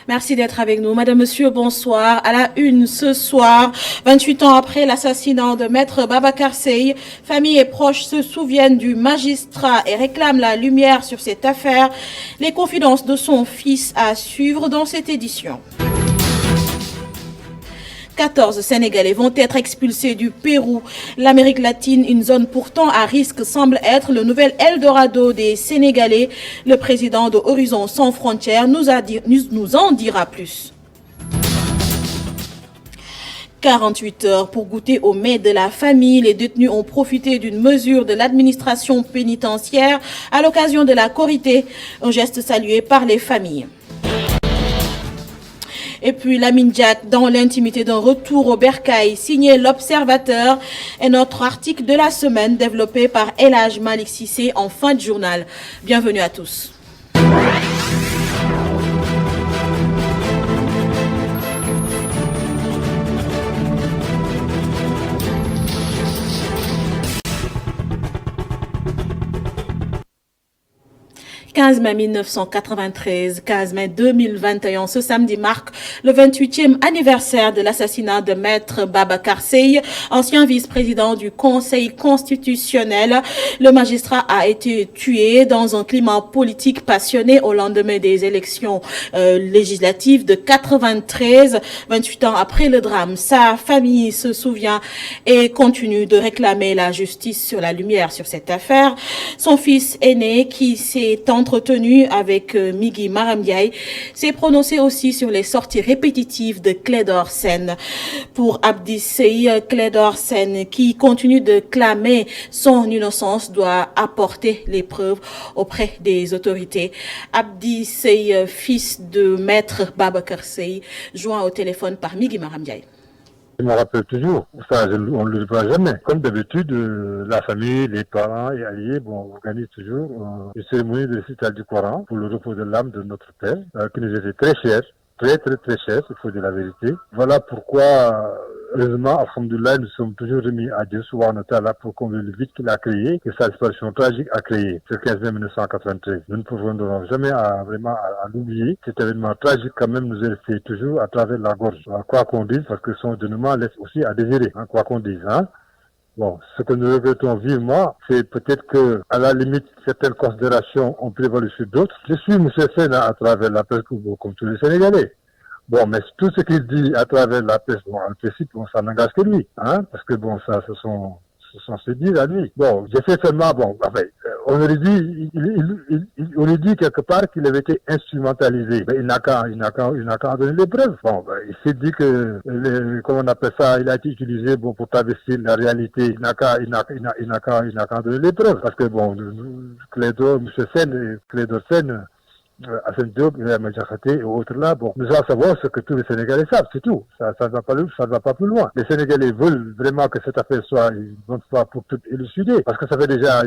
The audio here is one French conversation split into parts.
Merci d'être avec nous. Madame, Monsieur, bonsoir. À la une ce soir, 28 ans après l'assassinat de Maître Babacar Seye, famille et proches se souviennent du magistrat et réclament la lumière sur cette affaire. Les confidences de son fils à suivre dans cette édition. 14 Sénégalais vont être expulsés du Pérou. L'Amérique latine, une zone pourtant à risque, semble être le nouvel Eldorado des Sénégalais. Le président de Horizon Sans Frontières nous en dira plus. 48 heures pour goûter au mets de la famille. Les détenus ont profité d'une mesure de l'administration pénitentiaire à l'occasion de la Korité, un geste salué par les familles. Et puis Lamine Diack dans l'intimité d'un retour au bercail, signé L'Observateur, est notre article de la semaine développé par El Hadj Malick Cissé en fin de journal. Bienvenue à tous. 15 mai 1993, 15 mai 2021, ce samedi marque le 28e anniversaire de l'assassinat de Maître Babacar Seye, ancien vice-président du Conseil constitutionnel. Le magistrat a été tué dans un climat politique passionné au lendemain des élections législatives de 93, 28 ans après le drame. Sa famille se souvient et continue de réclamer la justice sur la lumière sur cette affaire. Son fils aîné, qui s'est entretenu avec Migui Maram Ndiaye, s'est prononcé aussi sur les sorties répétitives de Clédor Sène. Pour Abdi Seye, Clédor Sène, qui continue de clamer son innocence, doit apporter les preuves auprès des autorités. Abdi Seye, fils de Maître Babacar Seye, joint au téléphone par Migui Maram Ndiaye. Je me rappelle toujours, ça, on ne le voit jamais. Comme d'habitude, la famille, les parents et alliés, organisent toujours une cérémonie de récital du Coran pour le repos de l'âme de notre père, qui nous était très cher, très cher, il faut dire la vérité. Voilà pourquoi, heureusement, alhamdoulilah, nous sommes toujours remis à Dieu subhanahu wa ta'ala pour combler le vide qu'il a créé, que sa disparition tragique a créé, ce 15 mai 1993. Nous ne pouvons jamais vraiment à l'oublier. Cet événement tragique quand même nous est resté toujours à travers la gorge. Quoi qu'on dise, parce que son dénouement laisse aussi à désirer, quoi qu'on dise. Bon, ce que nous regrettons vivement, c'est peut-être que, à la limite, certaines considérations ont prévalu sur d'autres. Je suis M. Sène à travers la presse comme tous les Sénégalais. Bon, mais tout ce qu'il dit à travers la presse, en principe, ça n'engage que lui, parce que ça, ce sont ses dires à lui. Bon, j'ai fait seulement, on aurait dit quelque part qu'il avait été instrumentalisé. Mais il n'a qu'à donner les preuves. Bon, il s'est dit que, comment on appelle ça, il a été utilisé, pour travestir la réalité. Il n'a qu'à donner les preuves. Parce que Clédor Sène, Hassan Diop, Majakate et autres là, nous allons savoir ce que tous les Sénégalais savent, c'est tout. Ça ne va pas plus loin. Les Sénégalais veulent vraiment que cette affaire soit une bonne fois pour toutes élucidée, parce que ça fait déjà,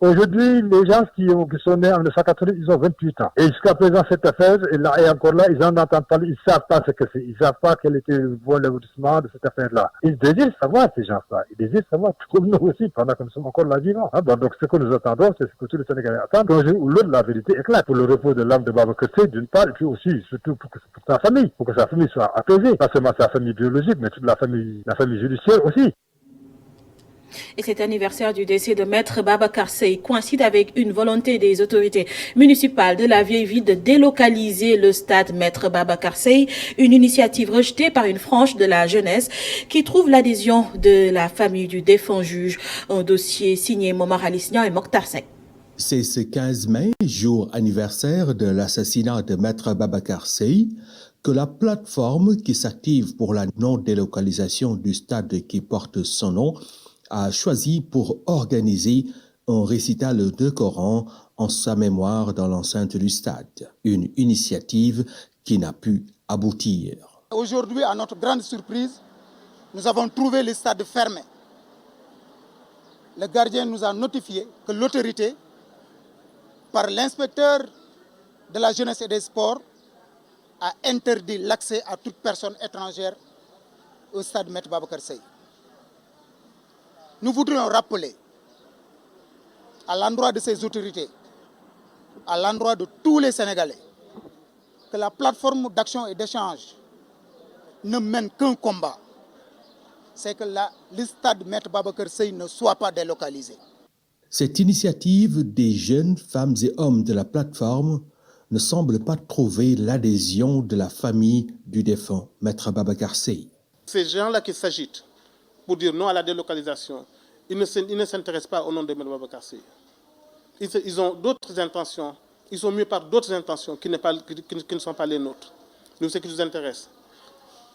aujourd'hui, les gens qui sont nés en 1980, ils ont 28 ans. Et jusqu'à présent, cette affaire, et encore là, ils en entendent parler, ils savent pas ce que c'est. Ils savent pas quel était le bon aboutissement de cette affaire-là. Ils désirent savoir, ces gens-là. Ils désirent savoir, tout comme nous aussi, pendant que nous sommes encore là vivants. Donc, ce que nous attendons, c'est ce que tous les Sénégalais attendent. Un jour ou l'autre, la vérité éclate. Pour le repos de l'âme de Babacar Seye, d'une part, et puis aussi, surtout pour sa famille. Pour que sa famille soit apaisée. Pas seulement sa famille biologique, mais toute la famille judiciaire aussi. Et cet anniversaire du décès de Maître Babacar Seye coïncide avec une volonté des autorités municipales de la vieille ville de délocaliser le stade Maître Babacar Seye, une initiative rejetée par une frange de la jeunesse qui trouve l'adhésion de la famille du défunt juge, un dossier signé Momar Alisnian et Mokhtar Seck. C'est ce 15 mai, jour anniversaire de l'assassinat de Maître Babacar Seye, que la plateforme qui s'active pour la non-délocalisation du stade qui porte son nom a choisi pour organiser un récital de Coran en sa mémoire dans l'enceinte du stade. Une initiative qui n'a pu aboutir. Aujourd'hui, à notre grande surprise, nous avons trouvé le stade fermé. Le gardien nous a notifié que l'autorité, par l'inspecteur de la jeunesse et des sports, a interdit l'accès à toute personne étrangère au stade Maître Babacar Seye. Nous voudrions rappeler à l'endroit de ces autorités, à l'endroit de tous les Sénégalais, que la plateforme d'action et d'échange ne mène qu'un combat, c'est que le stade Maître Babacar Seye ne soit pas délocalisé. Cette initiative des jeunes femmes et hommes de la plateforme ne semble pas trouver l'adhésion de la famille du défunt Maître Babacar Seye. Ces gens-là qui s'agitent pour dire non à la délocalisation, ils ne s'intéressent pas au nom de Maître Babacar Seye. Ils ont d'autres intentions, ils sont mûs par d'autres intentions qui ne sont pas les nôtres. Nous, ce qui nous intéresse,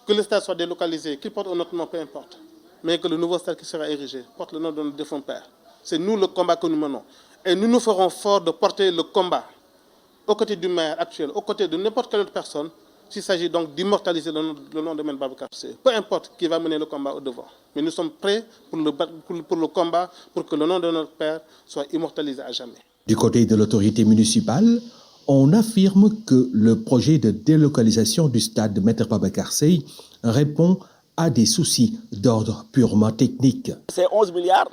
que le stade soit délocalisé, qu'il porte un autre nom, peu importe, mais que le nouveau stade qui sera érigé porte le nom de notre défunt père. C'est nous le combat que nous menons. Et nous nous ferons fort de porter le combat aux côtés du maire actuel, aux côtés de n'importe quelle autre personne, s'il s'agit donc d'immortaliser le nom de Maître Babacar Seye. Peu importe qui va mener le combat au devant. Mais nous sommes prêts pour le combat, pour que le nom de notre père soit immortalisé à jamais. Du côté de l'autorité municipale, on affirme que le projet de délocalisation du stade de Maître Babacar Seye répond à des soucis d'ordre purement technique. Ces 11 milliards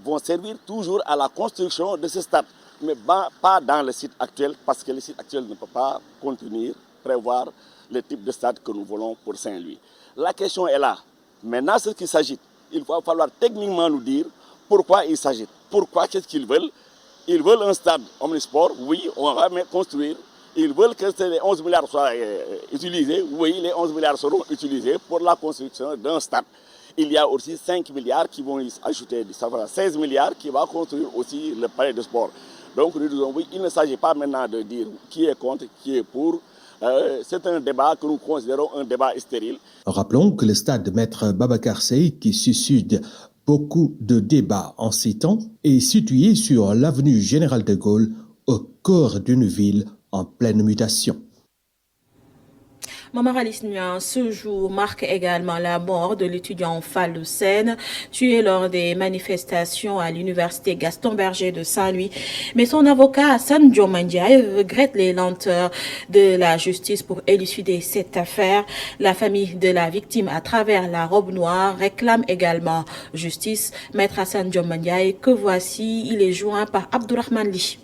vont servir toujours à la construction de ce stade, mais pas dans le site actuel, parce que le site actuel ne peut pas contenir, prévoir le type de stade que nous voulons pour Saint-Louis. La question est là. Maintenant, ce qui s'agit, il va falloir techniquement nous dire pourquoi il s'agit. Pourquoi, qu'est-ce qu'ils veulent? Ils veulent un stade omnisport, oui, on va construire. Ils veulent que les 11 milliards soient utilisés, oui, les 11 milliards seront utilisés pour la construction d'un stade. Il y a aussi 5 milliards qui vont y ajouter, ça fera 16 milliards qui va construire aussi le palais de sport. Donc nous disons oui, il ne s'agit pas maintenant de dire qui est contre, qui est pour. C'est un débat que nous considérons un débat stérile. Rappelons que le stade de Maître Babacar Seye, qui suscite beaucoup de débats en ces temps, est situé sur l'avenue Général de Gaulle, au cœur d'une ville en pleine mutation. Momar Alisnia, ce jour marque également la mort de l'étudiant Fallou Sène, tué lors des manifestations à l'université Gaston Berger de Saint-Louis. Mais son avocat Hassan Diomandiaï regrette les lenteurs de la justice pour élucider cette affaire. La famille de la victime, à travers la robe noire, réclame également justice. Maître Hassan Diomandiaï, que voici, il est joint par Abdourahmane Li.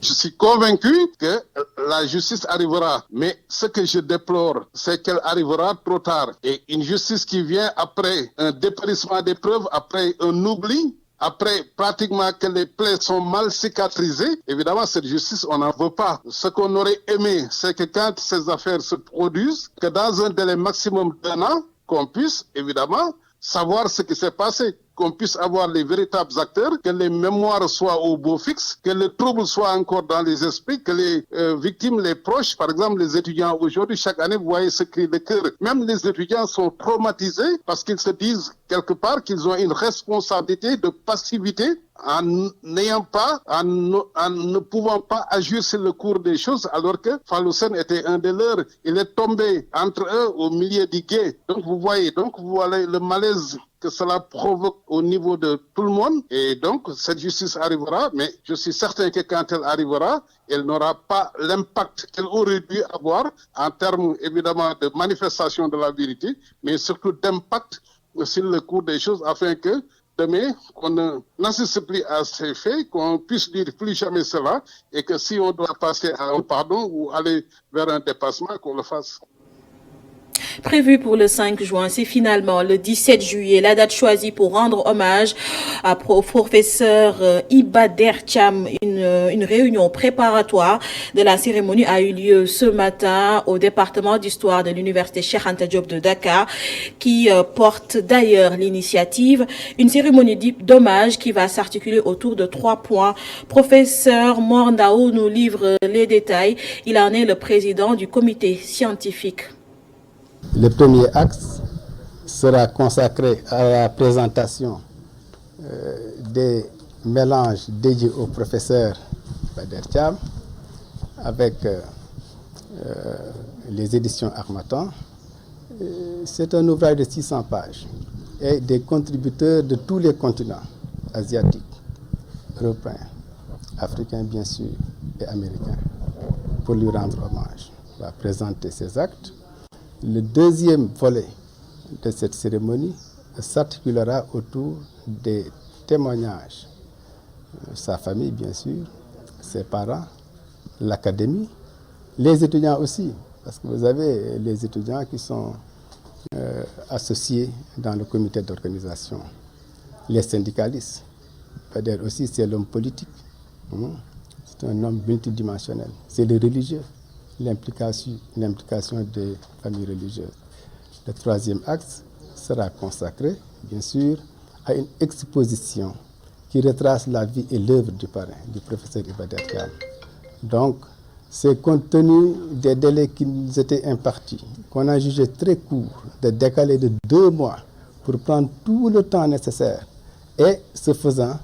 Je suis convaincu que la justice arrivera, mais ce que je déplore, c'est qu'elle arrivera trop tard. Et une justice qui vient après un dépérissement des preuves, après un oubli, après pratiquement que les plaies sont mal cicatrisées, évidemment cette justice, on n'en veut pas. Ce qu'on aurait aimé, c'est que quand ces affaires se produisent, que dans un délai maximum d'1 an, qu'on puisse évidemment savoir ce qui s'est passé, qu'on puisse avoir les véritables acteurs, que les mémoires soient au beau fixe, que le trouble soit encore dans les esprits, que les victimes, les proches, par exemple les étudiants aujourd'hui, chaque année, vous voyez ce cri de cœur. Même les étudiants sont traumatisés parce qu'ils se disent quelque part qu'ils ont une responsabilité de passivité en ne pouvant pas agir sur le cours des choses, alors que Fallou Sène était un des leurs. Il est tombé entre eux au milieu du gué. Donc vous voyez le malaise que cela provoque au niveau de tout le monde. Et donc, cette justice arrivera, mais je suis certain que quand elle arrivera, elle n'aura pas l'impact qu'elle aurait dû avoir en termes, évidemment, de manifestation de la vérité, mais surtout d'impact sur le cours des choses, afin que demain, qu'on n'assiste plus à ces faits, qu'on puisse dire plus jamais cela, et que si on doit passer à un pardon ou aller vers un dépassement, qu'on le fasse. Prévu pour le 5 juin, c'est finalement le 17 juillet, la date choisie pour rendre hommage au professeur Iba Der Thiam. Une réunion préparatoire de la cérémonie a eu lieu ce matin au département d'histoire de l'université Cheikh Anta Diop de Dakar, qui porte d'ailleurs l'initiative. Une cérémonie d'hommage qui va s'articuler autour de 3 points. Professeur Mor Ndao nous livre les détails. Il en est le président du comité scientifique. Le premier axe sera consacré à la présentation des mélanges dédiés au professeur Iba Der Thiam avec les éditions Harmattan. C'est un ouvrage de 600 pages et des contributeurs de tous les continents, asiatiques, européens, africains bien sûr et américains, pour lui rendre hommage. On va présenter ses actes. Le deuxième volet de cette cérémonie s'articulera autour des témoignages. Sa famille, bien sûr, ses parents, l'académie, les étudiants aussi, Parce que vous avez les étudiants qui sont associés dans le comité d'organisation, les syndicalistes. Bader aussi, c'est l'homme politique. C'est un homme multidimensionnel. C'est les religieux, l'implication des familles religieuses. Le troisième axe sera consacré, bien sûr, à une exposition qui retrace la vie et l'œuvre du parrain, du professeur Iba Der Thiam. Donc, c'est compte tenu des délais qui nous étaient impartis, qu'on a jugé très court, de décaler de 2 mois pour prendre tout le temps nécessaire et, ce faisant,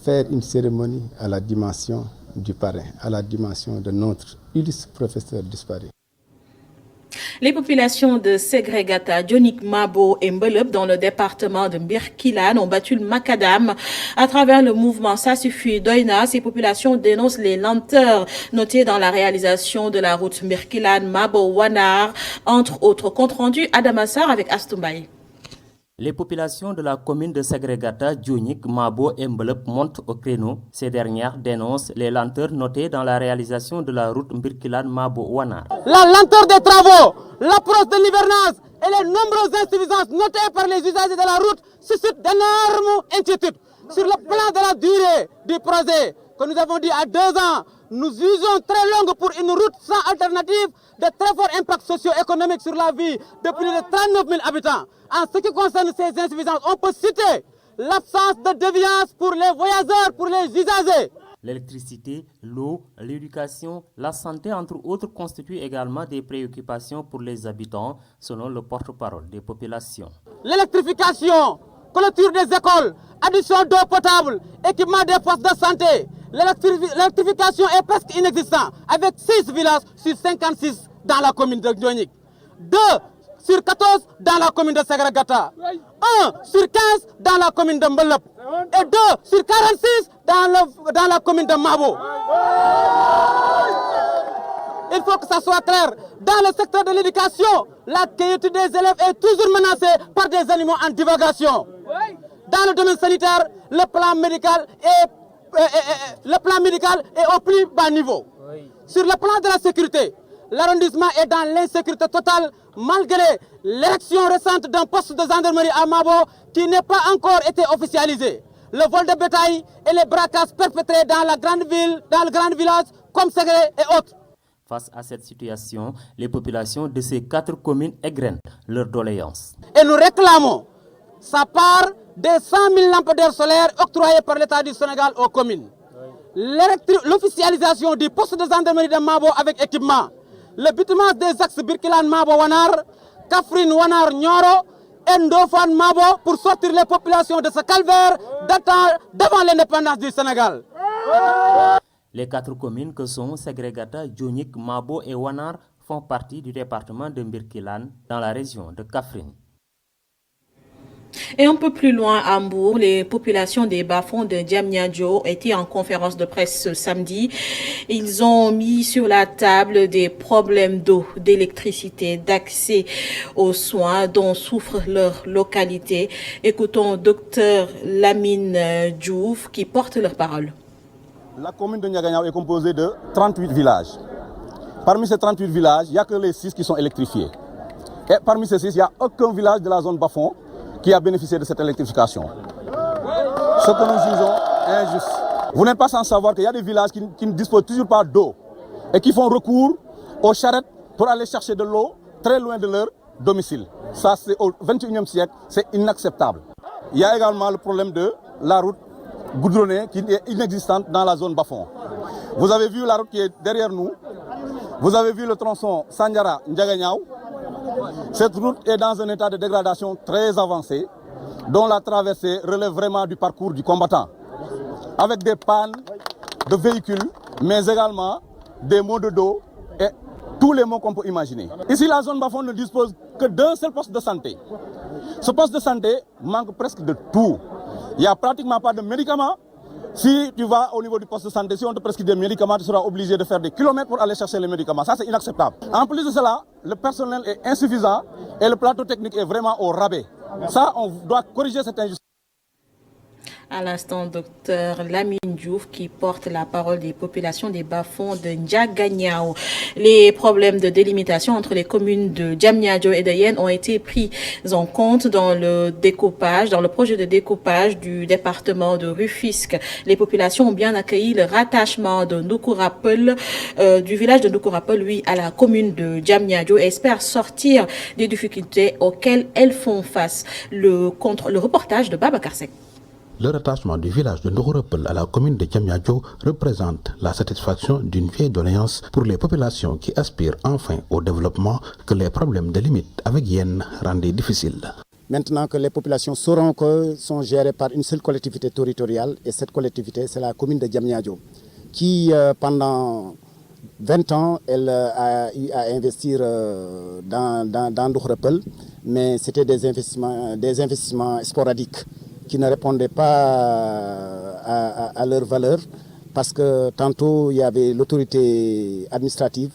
faire une cérémonie à la dimension du parrain, à la dimension de notre illustre professeur disparu. Les populations de Segregata, Dionik Mabo et Mbelep dans le département de Birkilane ont battu le macadam. À travers le mouvement Ça suffit Doina, ces populations dénoncent les lenteurs notées dans la réalisation de la route Birkilane Mabo Wanar, entre autres. Compte rendu Adamassar avec Astumbaye. Les populations de la commune de Segregata, Dionik, Mabo et Mbelep montent au créneau. Ces dernières dénoncent les lenteurs notées dans la réalisation de la route Mbirkilane-Mabo-Wanar. La lenteur des travaux, l'approche de l'hivernage et les nombreuses insuffisances notées par les usagers de la route suscitent d'énormes inquiétudes. Sur le plan de la durée du projet, que nous avons dit à 2 ans, nous jugeons très longue pour une route sans alternative de très fort impact socio-économique sur la vie de plus de 39 000 habitants. En ce qui concerne ces insuffisances, on peut citer l'absence de déviance pour les voyageurs, pour les usagers. L'électricité, l'eau, l'éducation, la santé, entre autres, constituent également des préoccupations pour les habitants, selon le porte-parole des populations. L'électrification, clôture des écoles, addition d'eau potable, équipement des postes de santé. L'électrification est presque inexistante, avec 6 villages sur 56 dans la commune de Dionik. 2 sur 14 dans la commune de Segregata, 1 sur 15 dans la commune de Mbelep et 2 sur 46 dans la commune de Mabo. Il faut que ça soit clair. Dans le secteur de l'éducation, la quiétude des élèves est toujours menacée par des animaux en divagation. Dans le domaine sanitaire, le plan médical est au plus bas niveau. Sur le plan de la sécurité, l'arrondissement est dans l'insécurité totale malgré l'élection récente d'un poste de gendarmerie à Mabo qui n'est pas encore été officialisé. Le vol de bétail et les braquages perpétrés dans la grande ville, dans le grand village comme Ségré et autres. Face à cette situation, les populations de ces 4 communes égrènent leurs doléances. Et nous réclamons sa part des 100 000 lampadaires solaires octroyés par l'État du Sénégal aux communes. L'officialisation du poste de gendarmerie de Mabo avec équipement. Le bitumage des axes Birkilane-Mabo-Wanar, Kafrine-Wanar-Nyoro et Ndofane-Mabo pour sortir les populations de ce calvaire d'avant l'indépendance du Sénégal. Les 4 communes que sont Segregata, Dionik, Mabo et Wanar font partie du département de Birkilane dans la région de Kafrine. Et un peu plus loin à Hambourg, les populations des bas-fonds de Diamniadio étaient en conférence de presse ce samedi. Ils ont mis sur la table des problèmes d'eau, d'électricité, d'accès aux soins dont souffre leur localité. Écoutons Dr Lamine Diouf qui porte leur parole. La commune de Niaganyao est composée de 38 villages. Parmi ces 38 villages, il n'y a que les 6 qui sont électrifiés. Et parmi ces 6, il n'y a aucun village de la zone bas-fond qui a bénéficié de cette électrification. Ce que nous jugeons injuste. Vous n'êtes pas sans savoir qu'il y a des villages qui ne disposent toujours pas d'eau et qui font recours aux charrettes pour aller chercher de l'eau très loin de leur domicile. Ça, c'est au XXIe siècle, c'est inacceptable. Il y a également le problème de la route goudronnée qui est inexistante dans la zone bas-fond. Vous avez vu la route qui est derrière nous. Vous avez vu le tronçon Sandiara-Ndiaganyao. Cette route est dans un état de dégradation très avancé, dont la traversée relève vraiment du parcours du combattant, avec des pannes de véhicules, mais également des maux de dos et tous les maux qu'on peut imaginer. Ici, la zone bas-fond ne dispose que d'un seul poste de santé. Ce poste de santé manque presque de tout. Il n'y a pratiquement pas de médicaments. Si tu vas au niveau du poste de santé, si on te prescrit des médicaments, tu seras obligé de faire des kilomètres pour aller chercher les médicaments. Ça, c'est inacceptable. En plus de cela, le personnel est insuffisant et le plateau technique est vraiment au rabais. Ça, on doit corriger cette injustice. À l'instant, docteur Lamine Diouf qui porte la parole des populations des bas-fonds de Ndiaganiao. Les problèmes de délimitation entre les communes de Diamniadio et de Yen ont été pris en compte dans le projet de découpage du département de Rufisque. Les populations ont bien accueilli le rattachement de Ndoukourapel, du village de Ndoukourapel, lui, à la commune de Diamniadio et espèrent sortir des difficultés auxquelles elles font face. Le reportage de Baba Karsek. Le rattachement du village de Ndoukourapel à la commune de Diamniadio représente la satisfaction d'une vieille doléance pour les populations qui aspirent enfin au développement que les problèmes de limite avec Yen rendaient difficiles. Maintenant que les populations sauront que sont gérées par une seule collectivité territoriale, et cette collectivité, c'est la commune de Diamniadio, qui pendant 20 ans, elle a eu à investir dans Ndoukourapel, mais c'était des investissements sporadiques qui ne répondaient pas à leur valeur, parce que tantôt il y avait l'autorité administrative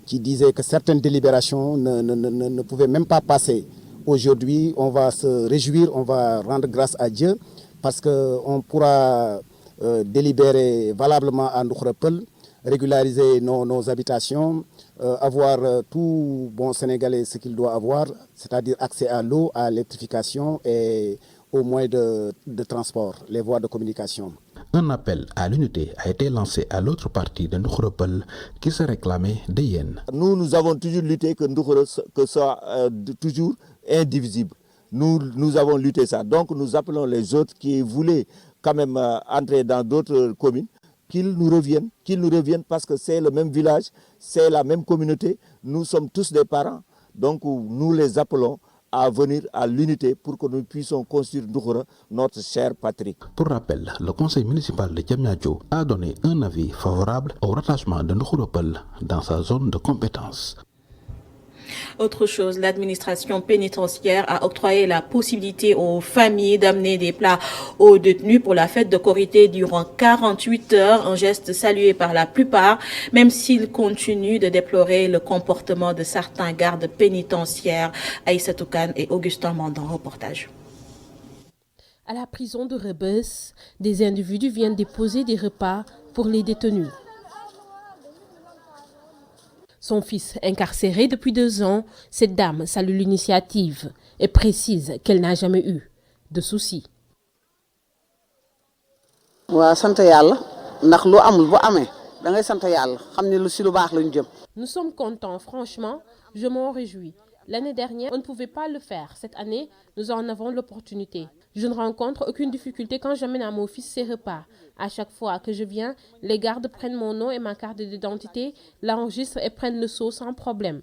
qui disait que certaines délibérations ne pouvaient même pas passer. Aujourd'hui, on va se réjouir, on va rendre grâce à Dieu, parce qu'on pourra délibérer valablement à Ndoukourapel, régulariser nos habitations, avoir tout bon Sénégalais ce qu'il doit avoir, c'est-à-dire accès à l'eau, à l'électrification et aux moyens de transport, les voies de communication. Un appel à l'unité a été lancé à l'autre partie de Ndoukourapel qui se réclamait de Yen. Nous avons toujours lutté que Ndoukourapel soit toujours indivisible. Nous avons lutté ça. Donc nous appelons les autres qui voulaient quand même entrer dans d'autres communes, qu'ils nous reviennent parce que c'est le même village, c'est la même communauté, nous sommes tous des parents. Donc nous les appelons à venir à l'unité pour que nous puissions construire Ndoukoura, notre chère patrie. Pour rappel, le conseil municipal de Diamniadio a donné un avis favorable au rattachement de Ndoukourapel dans sa zone de compétence. Autre chose, l'administration pénitentiaire a octroyé la possibilité aux familles d'amener des plats aux détenus pour la fête de Korité durant 48 heures, un geste salué par la plupart, même s'ils continuent de déplorer le comportement de certains gardes pénitentiaires. Aïssatou Kane et Augustin Mandan, reportage. À la prison de Rebeuss, des individus viennent déposer des repas pour les détenus. Son fils incarcéré depuis 2 ans, cette dame salue l'initiative et précise qu'elle n'a jamais eu de soucis. Nous sommes contents, franchement, je m'en réjouis. L'année dernière, on ne pouvait pas le faire. Cette année, nous en avons l'opportunité. Je ne rencontre aucune difficulté quand j'amène à mon fils ses repas. À chaque fois que je viens, les gardes prennent mon nom et ma carte d'identité, l'enregistrent et prennent le sceau sans problème.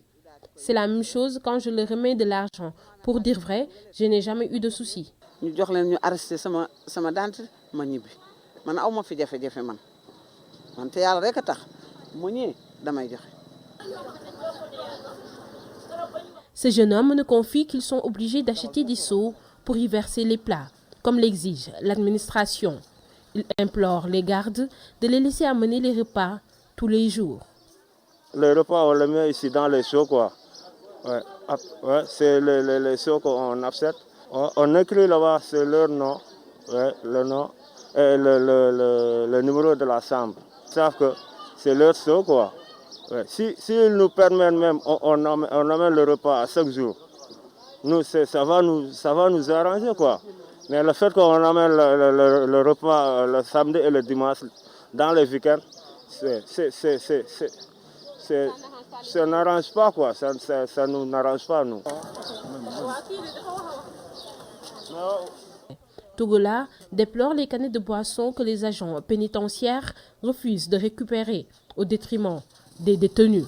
C'est la même chose quand je leur remets de l'argent. Pour dire vrai, je n'ai jamais eu de soucis. Ces jeunes hommes nous confient qu'ils sont obligés d'acheter des seaux pour y verser les plats, comme l'exige l'administration. Ils implorent les gardes de les laisser amener les repas tous les jours. Les repas, on les met ici dans les seaux, quoi. Ouais, c'est les seaux qu'on accepte. On écrit là-bas, c'est leur nom, le nom et le numéro de la chambre. Ils savent que c'est leur seau, quoi. Ouais. S'ils nous permettent même, on amène le repas à chaque jour. Nous, ça va nous arranger, quoi. Mais le fait qu'on amène le repas le samedi et le dimanche dans les week-ends, ça n'arrange pas, quoi. Ça nous n'arrange pas, nous. Togola déplore les canettes de boissons que les agents pénitentiaires refusent de récupérer au détriment des détenus.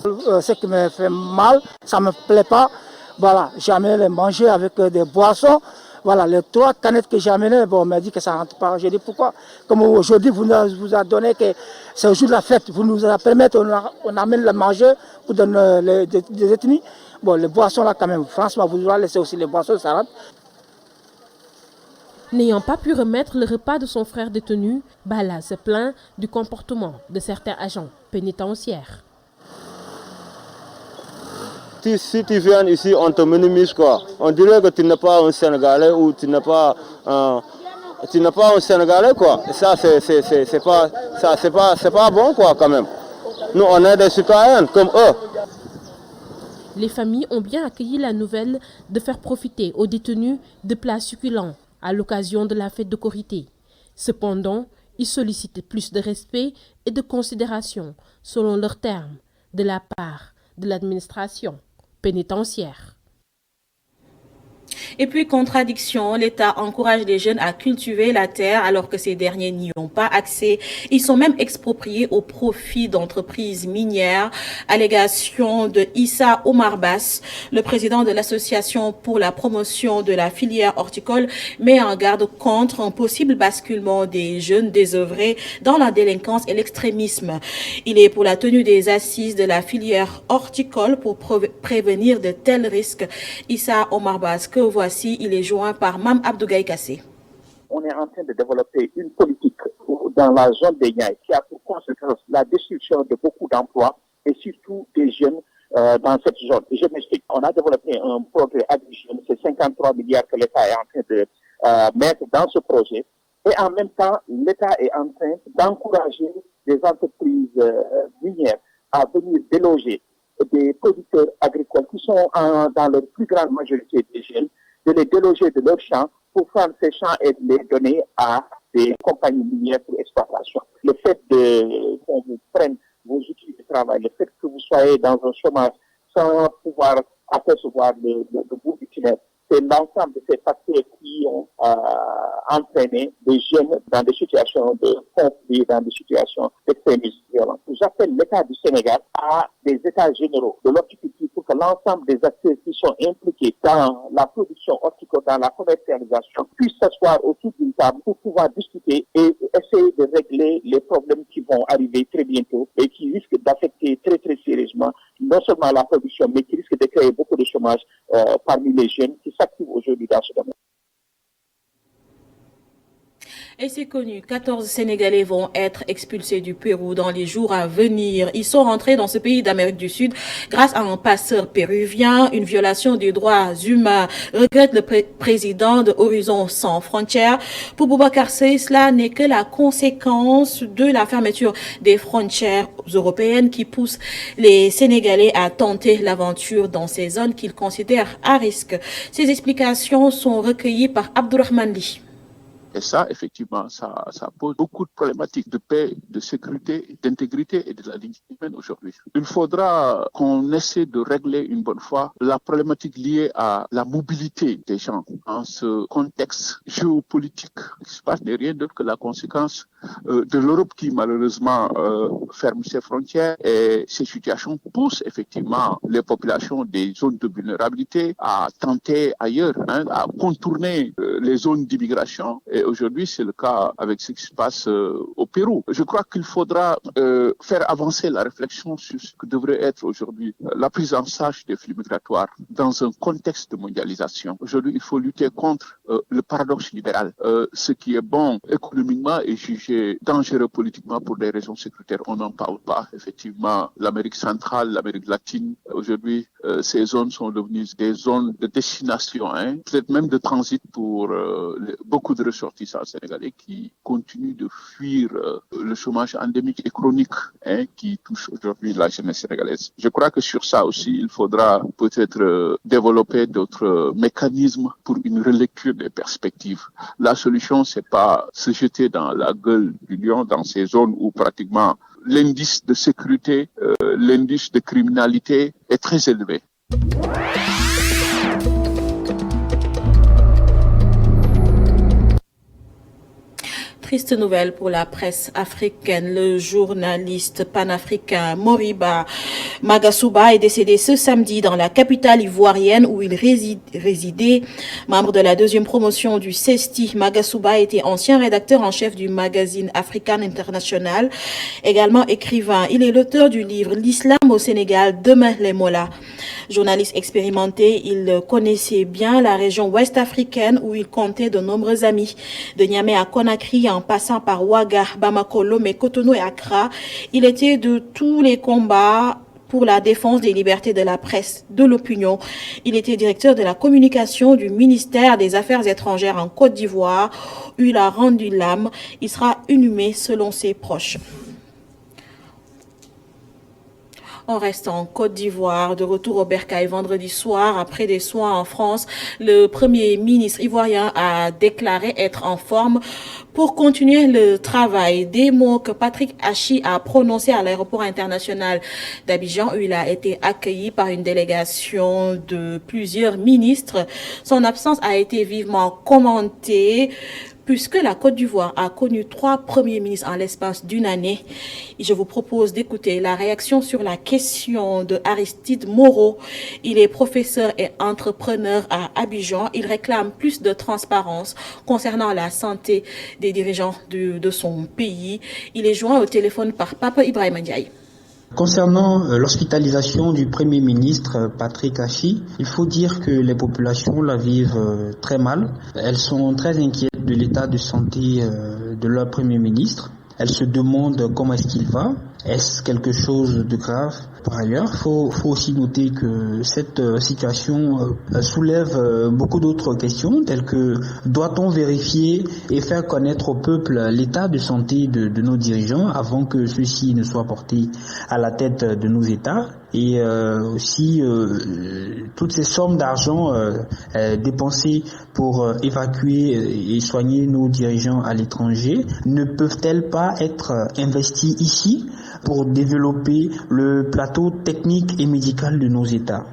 Ce qui me fait mal, ça ne me plaît pas. Voilà, j'ai amené les manger avec des boissons. Voilà, les 3 canettes que j'ai amenées, bon, on m'a dit que ça ne rentre pas. J'ai dit pourquoi? Comme aujourd'hui, vous nous avez donné que c'est le jour de la fête, vous nous permettez, on amène le manger pour donner les détenus. Bon, les boissons là quand même, franchement, vous devez laisser aussi les boissons, ça rentre. N'ayant pas pu remettre le repas de son frère détenu, Bala se plaint du comportement de certains agents pénitentiaires. Si tu viens ici, on te minimise, quoi. On dirait que tu n'es pas un Sénégalais ou tu n'es pas tu n'es pas un Sénégalais, quoi. Et ça, c'est pas bon, quoi, quand même. Nous, on est des citoyens comme eux. Les familles ont bien accueilli la nouvelle de faire profiter aux détenus de plats succulents à l'occasion de la fête de Korité. Cependant, ils sollicitent plus de respect et de considération, selon leurs termes, de la part de l'administration pénitentiaire. Et puis, contradiction, l'État encourage les jeunes à cultiver la terre alors que ces derniers n'y ont pas accès. Ils sont même expropriés au profit d'entreprises minières. Allégation de Issa Omar Bass, le président de l'Association pour la promotion de la filière horticole, met en garde contre un possible basculement des jeunes désœuvrés dans la délinquance et l'extrémisme. Il est pour la tenue des assises de la filière horticole pour prévenir de tels risques. Issa Omar Bass, que voici, il est joint par Mam Abdougaï Kassé. On est en train de développer une politique dans la zone des Niayes qui a pour conséquence la destruction de beaucoup d'emplois et surtout des jeunes dans cette zone. Et je m'explique. On a développé un projet Agri-Jeunes, c'est 53 milliards que l'État est en train de mettre dans ce projet. Et en même temps, l'État est en train d'encourager des entreprises minières à venir déloger des producteurs agricoles qui sont dans leur plus grande majorité des jeunes, de les déloger de leurs champs pour prendre ces champs et de les donner à des compagnies minières pour exploitation. Le fait qu'on vous prenne vos outils de travail, le fait que vous soyez dans un chômage sans pouvoir apercevoir le bout du tunnel, c'est l'ensemble de ces facteurs qui ont entraîné des jeunes dans des situations de conflit, dans des situations d'extrémisme violent. J'appelle l'État du Sénégal à des états généraux de l'horticulture pour que l'ensemble des acteurs qui sont impliqués dans la production horticole, dans la commercialisation, puissent s'asseoir autour d'une table pour pouvoir discuter et essayer de régler les problèmes qui vont arriver très bientôt et qui risquent d'affecter très très sérieusement non seulement la production, mais qui risquent de créer beaucoup de chômage parmi les jeunes qui s'activent aujourd'hui dans ce domaine. Et c'est connu, 14 Sénégalais vont être expulsés du Pérou dans les jours à venir. Ils sont rentrés dans ce pays d'Amérique du Sud grâce à un passeur péruvien, une violation des droits humains, regrette le président de Horizon Sans Frontières. Pour Boubacar Seye, cela n'est que la conséquence de la fermeture des frontières européennes qui pousse les Sénégalais à tenter l'aventure dans ces zones qu'ils considèrent à risque. Ces explications sont recueillies par Abdourahmane Li. Et ça, effectivement, ça pose beaucoup de problématiques de paix, de sécurité, d'intégrité et de la dignité humaine aujourd'hui. Il faudra qu'on essaie de régler une bonne fois la problématique liée à la mobilité des gens dans ce contexte géopolitique qui se passe n'est rien d'autre que la conséquence de l'Europe qui malheureusement ferme ses frontières et ces situations poussent effectivement les populations des zones de vulnérabilité à tenter ailleurs, à contourner les zones d'immigration. Et aujourd'hui, c'est le cas avec ce qui se passe au Pérou. Je crois qu'il faudra faire avancer la réflexion sur ce que devrait être aujourd'hui la prise en charge des flux migratoires dans un contexte de mondialisation. Aujourd'hui, il faut lutter contre le paradoxe libéral. Ce qui est bon économiquement est jugé dangereux politiquement pour des raisons sécuritaires. On n'en parle pas. Effectivement, l'Amérique centrale, l'Amérique latine, aujourd'hui, ces zones sont devenues des zones de destination, peut-être même de transit pour beaucoup de ressortissants sénégalais qui continuent de fuir le chômage endémique et chronique qui touche aujourd'hui la jeunesse sénégalaise. Je crois que sur ça aussi, il faudra peut-être développer d'autres mécanismes pour une relecture des perspectives. La solution, c'est pas se jeter dans la gueule du lion dans ces zones où pratiquement l'indice de sécurité, l'indice de criminalité est très élevé. Triste nouvelle pour la presse africaine. Le journaliste panafricain Moriba Magasuba est décédé ce samedi dans la capitale ivoirienne où il résidait. Membre de la deuxième promotion du CESTI, Magasuba était ancien rédacteur en chef du magazine African International, également écrivain. Il est l'auteur du livre L'Islam au Sénégal, demain les mollahs. Journaliste expérimenté, il connaissait bien la région ouest africaine où il comptait de nombreux amis. De Niamey à Conakry, en passant par Ouaga, Bamako, Lomé, Cotonou et Accra, il était de tous les combats pour la défense des libertés de la presse, de l'opinion. Il était directeur de la communication du ministère des Affaires étrangères en Côte d'Ivoire, où il a rendu l'âme. Il sera inhumé selon ses proches. On reste en Côte d'Ivoire, de retour au Bercail vendredi soir. Après des soins en France, le Premier ministre ivoirien a déclaré être en forme pour continuer le travail. Des mots que Patrick Hachi a prononcés à l'aéroport international d'Abidjan, où il a été accueilli par une délégation de plusieurs ministres. Son absence a été vivement commentée, puisque la Côte d'Ivoire a connu 3 premiers ministres en l'espace d'une année. Et je vous propose d'écouter la réaction sur la question de Aristide Moreau. Il est professeur et entrepreneur à Abidjan. Il réclame plus de transparence concernant la santé des dirigeants de son pays. Il est joint au téléphone par Papa Ibrahima Ndiaye. Concernant l'hospitalisation du Premier ministre Patrick Hachi, il faut dire que les populations la vivent très mal. Elles sont très inquiètes de l'état de santé de leur Premier ministre. Elles se demandent comment est-ce qu'il va. Est-ce quelque chose de grave? Par ailleurs, faut aussi noter que cette situation soulève beaucoup d'autres questions, telles que doit-on vérifier et faire connaître au peuple l'état de santé de nos dirigeants avant que ceux-ci ne soient portés à la tête de nos États? Et aussi toutes ces sommes d'argent dépensées pour évacuer et soigner nos dirigeants à l'étranger ne peuvent-elles pas être investies ici pour développer le plateau technique et médical de nos États?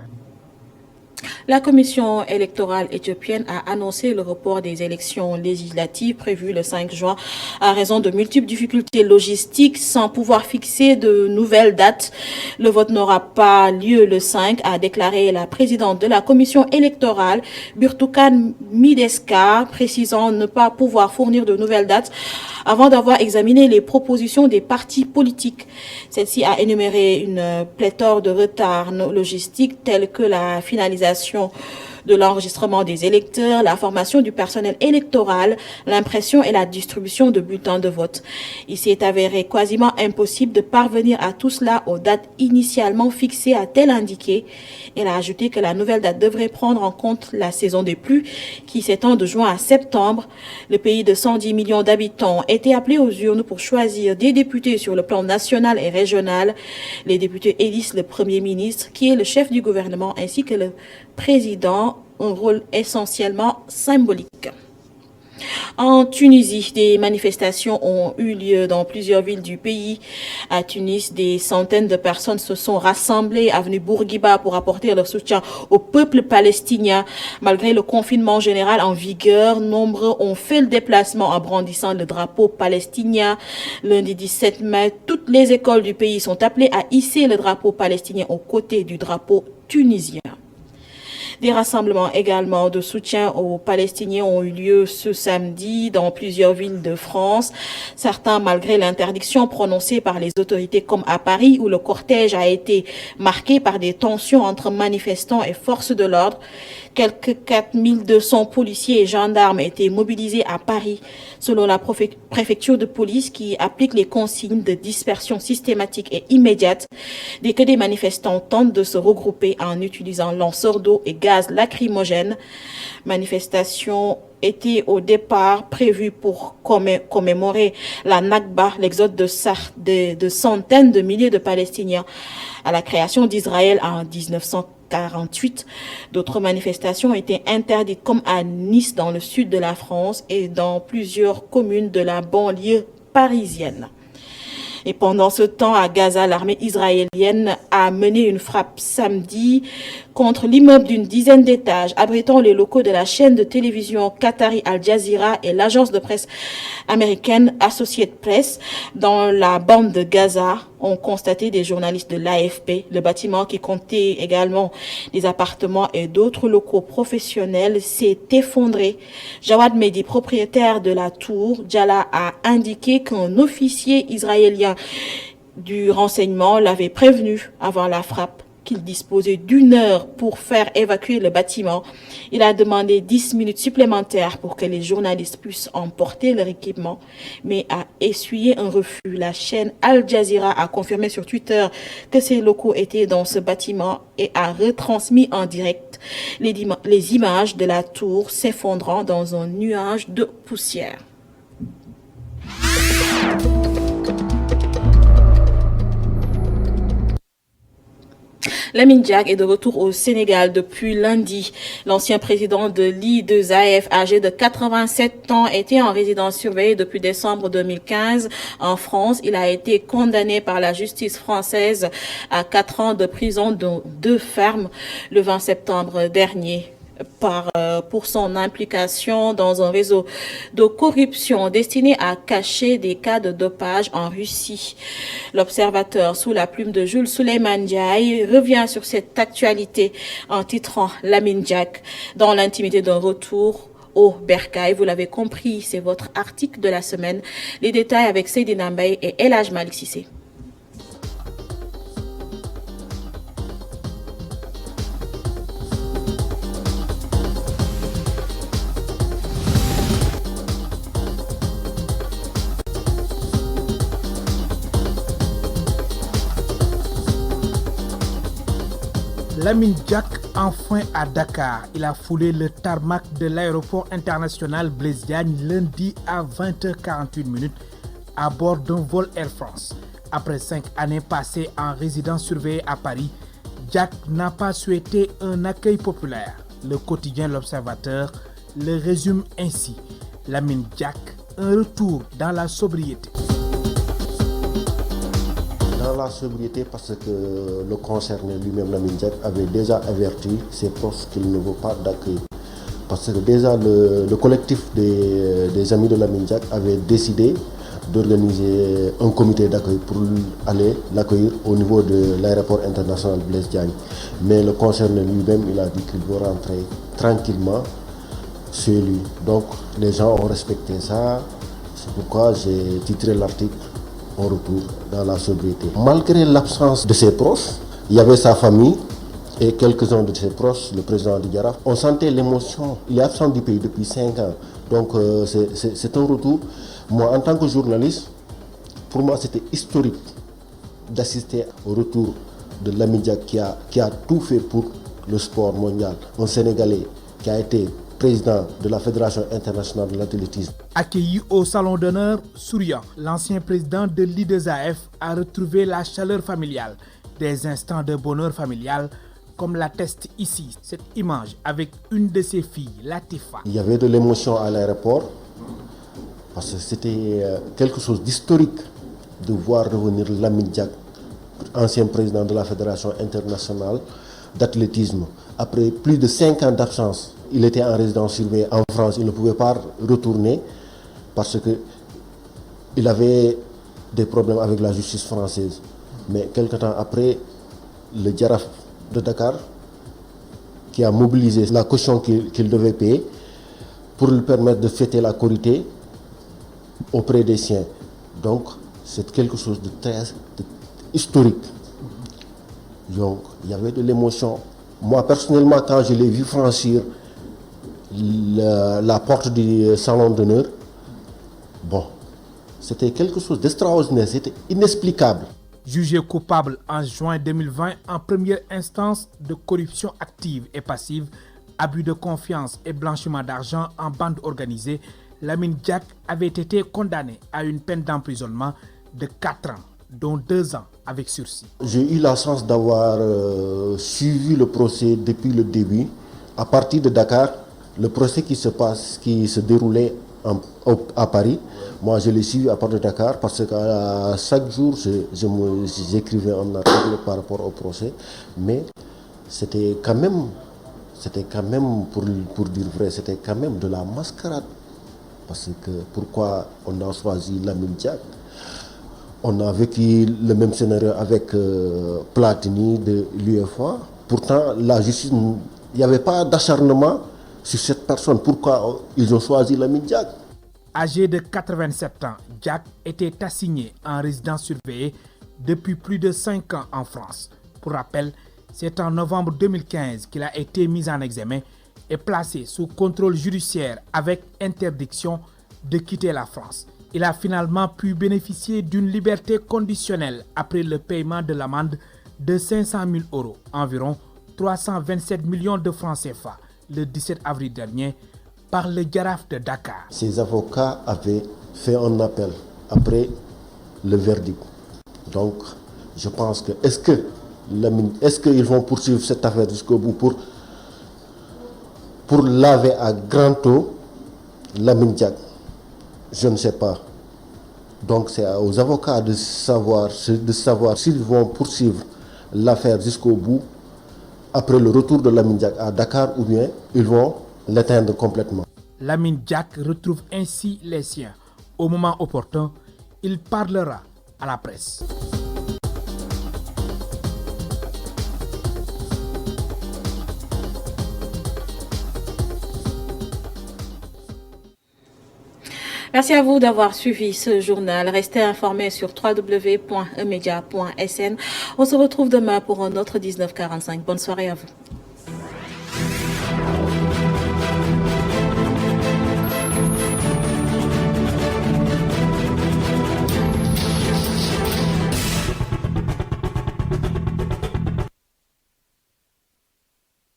La commission électorale éthiopienne a annoncé le report des élections législatives prévues le 5 juin à raison de multiples difficultés logistiques sans pouvoir fixer de nouvelles dates. Le vote n'aura pas lieu le 5, a déclaré la présidente de la commission électorale, Burtukan Mideska, précisant ne pas pouvoir fournir de nouvelles dates avant d'avoir examiné les propositions des partis politiques. Celle-ci a énuméré une pléthore de retards logistiques tels que la finalisation de l'enregistrement des électeurs, la formation du personnel électoral, l'impression et la distribution de bulletins de vote. Il s'est avéré quasiment impossible de parvenir à tout cela aux dates initialement fixées, a-t-elle indiqué. Elle a ajouté que la nouvelle date devrait prendre en compte la saison des pluies qui s'étend de juin à septembre. Le pays de 110 millions d'habitants était appelé aux urnes pour choisir des députés sur le plan national et régional. Les députés élisent le Premier ministre, qui est le chef du gouvernement, ainsi que le président, un rôle essentiellement symbolique. En Tunisie, des manifestations ont eu lieu dans plusieurs villes du pays. À Tunis, des centaines de personnes se sont rassemblées avenue Bourguiba pour apporter leur soutien au peuple palestinien. Malgré le confinement général en vigueur, nombreux ont fait le déplacement en brandissant le drapeau palestinien. Lundi 17 mai, toutes les écoles du pays sont appelées à hisser le drapeau palestinien aux côtés du drapeau tunisien. Des rassemblements également de soutien aux Palestiniens ont eu lieu ce samedi dans plusieurs villes de France. Certains, malgré l'interdiction prononcée par les autorités, comme à Paris, où le cortège a été marqué par des tensions entre manifestants et forces de l'ordre. Quelques 4200 policiers et gendarmes étaient mobilisés à Paris, selon la préfecture de police qui applique les consignes de dispersion systématique et immédiate dès que des manifestants tentent de se regrouper en utilisant lanceurs d'eau et gaz lacrymogène. Manifestation était au départ prévue pour commémorer la Nakba, l'exode de centaines de milliers de Palestiniens à la création d'Israël en 1948. D'autres manifestations ont été interdites, comme à Nice dans le sud de la France et dans plusieurs communes de la banlieue parisienne. Et pendant ce temps, à Gaza, l'armée israélienne a mené une frappe samedi contre l'immeuble d'une dizaine d'étages abritant les locaux de la chaîne de télévision qatari Al Jazeera et l'agence de presse américaine Associated Press. Dans la bande de Gaza, ont constaté des journalistes de l'AFP. Le bâtiment, qui comptait également des appartements et d'autres locaux professionnels, s'est effondré. Jawad Mehdi, propriétaire de la tour Jala, a indiqué qu'un officier israélien du renseignement l'avait prévenu avant la frappe. qu'il disposait d'1 heure pour faire évacuer le bâtiment. Il a demandé 10 minutes supplémentaires pour que les journalistes puissent emporter leur équipement, mais a essuyé un refus. La chaîne Al Jazeera a confirmé sur Twitter que ses locaux étaient dans ce bâtiment et a retransmis en direct les images de la tour s'effondrant dans un nuage de poussière. Lamine Diack est de retour au Sénégal depuis lundi. L'ancien président de l'I2AF, âgé de 87 ans, était en résidence surveillée depuis décembre 2015 en France. Il a été condamné par la justice française à 4 ans de prison, dont 2 fermes, le 20 septembre dernier. Pour son implication dans un réseau de corruption destiné à cacher des cas de dopage en Russie. L'observateur sous la plume de Jules Souleymane Ndiaye revient sur cette actualité en titrant Lamine Diack dans l'intimité d'un retour au bercail. Vous l'avez compris, c'est votre article de la semaine. Les détails avec Seydina Mbaye et El Hadj Malick Cissé. Lamine Diack, enfin à Dakar. Il a foulé le tarmac de l'aéroport international Blaise Diagne lundi à 20h41 à bord d'un vol Air France. Après 5 années passées en résidence surveillée à Paris, Diack n'a pas souhaité un accueil populaire. Le quotidien L'Observateur le résume ainsi. Lamine Diack, un retour dans la sobriété. Dans la sobriété, parce que le concerné lui-même, Lamine Diack, avait déjà averti ses proches qu'il ne veut pas d'accueil. Parce que déjà le collectif des amis de Lamine Diack avait décidé d'organiser un comité d'accueil pour aller l'accueillir au niveau de l'aéroport international Blaise Diagne. Mais le concerné lui-même, il a dit qu'il veut rentrer tranquillement chez lui. Donc les gens ont respecté ça. C'est pourquoi j'ai titré l'article en retour dans la sobriété. Malgré l'absence de ses proches, il y avait sa famille et quelques-uns de ses proches, le président du Jaraaf. On sentait l'émotion. Il est absent du pays depuis 5 ans. Donc c'est un retour. Moi, en tant que journaliste, pour moi, c'était historique d'assister au retour de Lamine Diack qui a tout fait pour le sport mondial. Un Sénégalais qui a été président de la Fédération internationale de l'athlétisme. Accueilli au salon d'honneur, souriant, l'ancien président de l'I2AF a retrouvé la chaleur familiale, des instants de bonheur familial, comme l'atteste ici cette image avec une de ses filles, Latifa. Il y avait de l'émotion à l'aéroport, parce que c'était quelque chose d'historique de voir revenir Lamine Diack, ancien président de la Fédération internationale d'athlétisme. Après plus de 5 ans d'absence, il était en résidence surveillée en France, il ne pouvait pas retourner parce qu'il avait des problèmes avec la justice française. Mais quelque temps après, le Jaraaf de Dakar, qui a mobilisé la caution qu'il devait payer pour lui permettre de fêter la Korité auprès des siens. Donc, c'est quelque chose de très historique. Donc, il y avait de l'émotion. Moi, personnellement, quand je l'ai vu franchir la porte du salon d'honneur, bon, c'était quelque chose d'extraordinaire, c'était inexplicable. Jugé coupable en juin 2020 en première instance de corruption active et passive, abus de confiance et blanchiment d'argent en bande organisée, Lamine Diack avait été condamné à une peine d'emprisonnement de 4 ans, dont 2 ans avec sursis. J'ai eu la chance d'avoir suivi le procès depuis le début. À partir de Dakar, le procès qui se déroulait à Paris, moi je l'ai suivi à partir de Dakar parce que chaque jour j'écrivais un article par rapport au procès. Mais c'était quand même, pour dire vrai, c'était quand même de la mascarade. Parce que pourquoi on a choisi Lamine Diack? On a vécu le même scénario avec Platini de l'UEFA. Pourtant, la justice, il n'y avait pas d'acharnement sur cette personne. Pourquoi ils ont choisi Lamine Diack? Âgé de 87 ans, Diack était assigné en résidence surveillée depuis plus de 5 ans en France. Pour rappel, C'est en novembre 2015 qu'il a été mis en examen et placé sous contrôle judiciaire avec interdiction de quitter la France. Il a finalement pu bénéficier d'une liberté conditionnelle après le paiement de l'amende de 500 000 €, environ 327 millions de francs CFA, le 17 avril dernier, par le Jaraaf de Dakar. Ses avocats avaient fait un appel après le verdict. Donc, je pense que est-ce qu'ils vont poursuivre cette affaire jusqu'au bout pour laver à grand eau Lamine Diack? Je ne sais pas. Donc c'est aux avocats de savoir s'ils vont poursuivre l'affaire jusqu'au bout après le retour de Lamine Diack à Dakar ou bien ils vont l'éteindre complètement. Lamine Diack retrouve ainsi les siens. Au moment opportun, il parlera à la presse. Merci à vous d'avoir suivi ce journal. Restez informés sur www.emedia.sn. On se retrouve demain pour un autre 19h45. Bonne soirée à vous.